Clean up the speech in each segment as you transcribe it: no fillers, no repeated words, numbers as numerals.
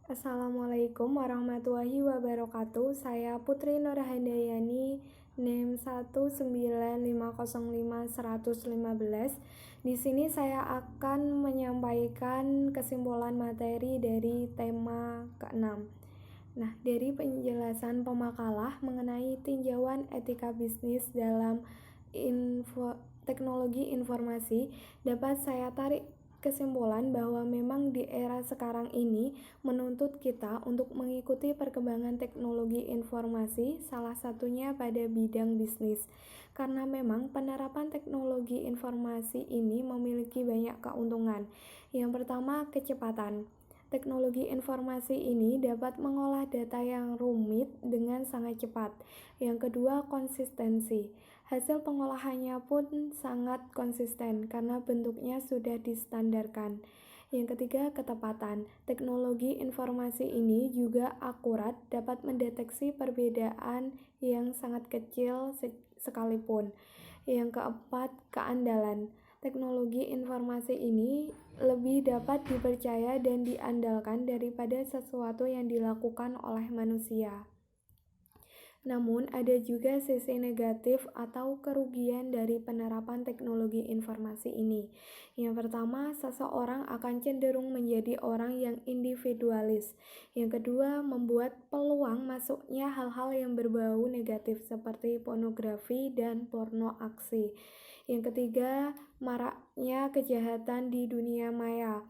Assalamualaikum warahmatullahi wabarakatuh. Saya Putri Nurhandayani, NIM 195051115. Di sini saya akan menyampaikan kesimpulan materi dari tema ke-6. Nah, dari penjelasan pemakalah mengenai tinjauan etika bisnis dalam teknologi informasi, dapat saya tarik kesimpulan bahwa memang di era sekarang ini menuntut kita untuk mengikuti perkembangan teknologi informasi, salah satunya pada bidang bisnis. Karena memang penerapan teknologi informasi ini memiliki banyak keuntungan. Yang pertama, kecepatan. Teknologi informasi ini dapat mengolah data yang rumit dengan sangat cepat. Yang kedua, konsistensi. Hasil pengolahannya pun sangat konsisten karena bentuknya sudah distandarkan. Yang ketiga, ketepatan. Teknologi informasi ini juga akurat, dapat mendeteksi perbedaan yang sangat kecil sekalipun. Yang keempat, keandalan. Teknologi informasi ini lebih dapat dipercaya dan diandalkan daripada sesuatu yang dilakukan oleh manusia. Namun, ada juga sisi negatif atau kerugian dari penerapan teknologi informasi ini. Yang pertama, seseorang akan cenderung menjadi orang yang individualis. Yang kedua, membuat peluang masuknya hal-hal yang berbau negatif seperti pornografi dan porno aksi. Yang ketiga, maraknya kejahatan di dunia maya.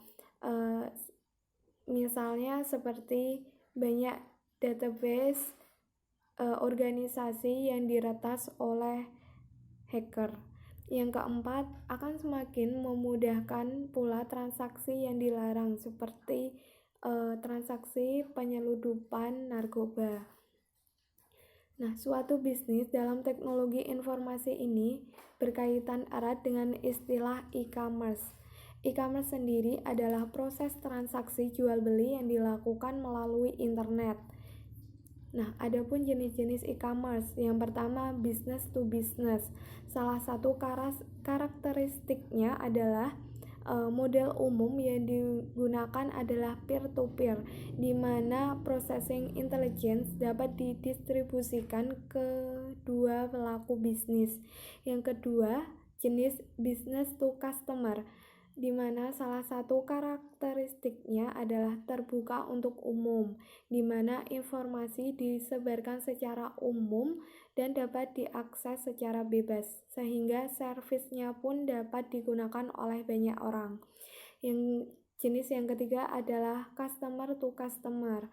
Misalnya seperti banyak database organisasi yang diretas oleh hacker. Yang keempat, akan semakin memudahkan pula transaksi yang dilarang seperti transaksi penyeludupan narkoba. Nah, suatu bisnis dalam teknologi informasi ini berkaitan erat dengan istilah e-commerce. E-commerce sendiri adalah proses transaksi jual beli yang dilakukan melalui internet. Nah, adapun jenis-jenis e-commerce. Yang pertama, business to business. Salah satu karakteristiknya adalah model umum yang digunakan adalah peer-to-peer, di mana processing intelligence dapat didistribusikan ke dua pelaku bisnis. Yang kedua, jenis business to customer, di mana salah satu karakteristiknya adalah terbuka untuk umum, di mana informasi disebarkan secara umum dan dapat diakses secara bebas, sehingga servisnya pun dapat digunakan oleh banyak orang. Jenis yang ketiga adalah customer to customer.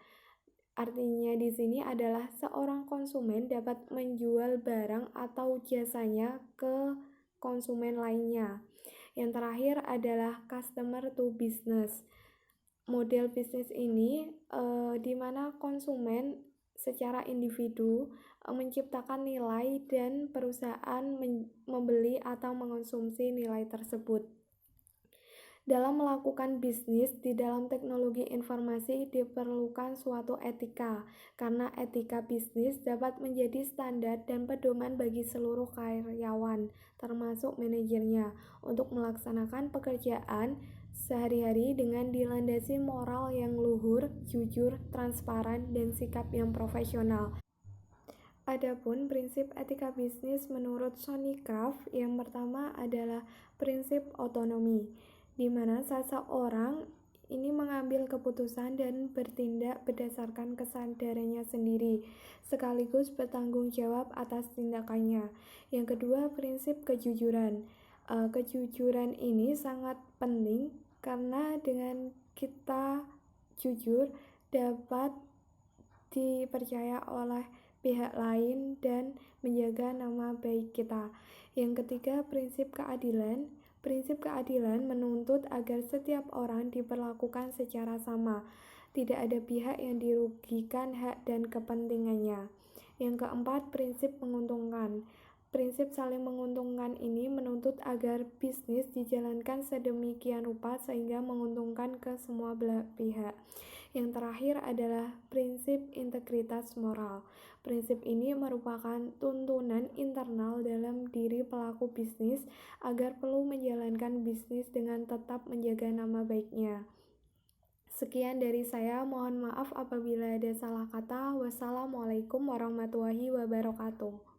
Artinya di sini adalah seorang konsumen dapat menjual barang atau jasanya ke konsumen lainnya. Yang terakhir adalah customer to business. Model bisnis ini di mana konsumen secara individu menciptakan nilai dan perusahaan membeli atau mengonsumsi nilai tersebut. Dalam melakukan bisnis di dalam teknologi informasi diperlukan suatu etika, karena etika bisnis dapat menjadi standar dan pedoman bagi seluruh karyawan, termasuk manajernya, untuk melaksanakan pekerjaan sehari-hari dengan dilandasi moral yang luhur, jujur, transparan, dan sikap yang profesional. Adapun prinsip etika bisnis menurut Sonny Craft, yang pertama adalah prinsip otonomi, di mana seseorang ini mengambil keputusan dan bertindak berdasarkan kesadarannya sendiri, sekaligus bertanggung jawab atas tindakannya. Yang kedua, prinsip kejujuran. Kejujuran ini sangat penting karena dengan kita jujur dapat dipercaya oleh pihak lain dan menjaga nama baik kita. Yang ketiga, prinsip keadilan. Prinsip keadilan menuntut agar setiap orang diperlakukan secara sama, tidak ada pihak yang dirugikan hak dan kepentingannya. Yang keempat, prinsip menguntungkan. Prinsip saling menguntungkan ini menuntut agar bisnis dijalankan sedemikian rupa sehingga menguntungkan ke semua belah pihak. Yang terakhir adalah prinsip integritas moral. Prinsip ini merupakan tuntunan internal dalam diri pelaku bisnis agar perlu menjalankan bisnis dengan tetap menjaga nama baiknya. Sekian dari saya, mohon maaf apabila ada salah kata. Wassalamualaikum warahmatullahi wabarakatuh.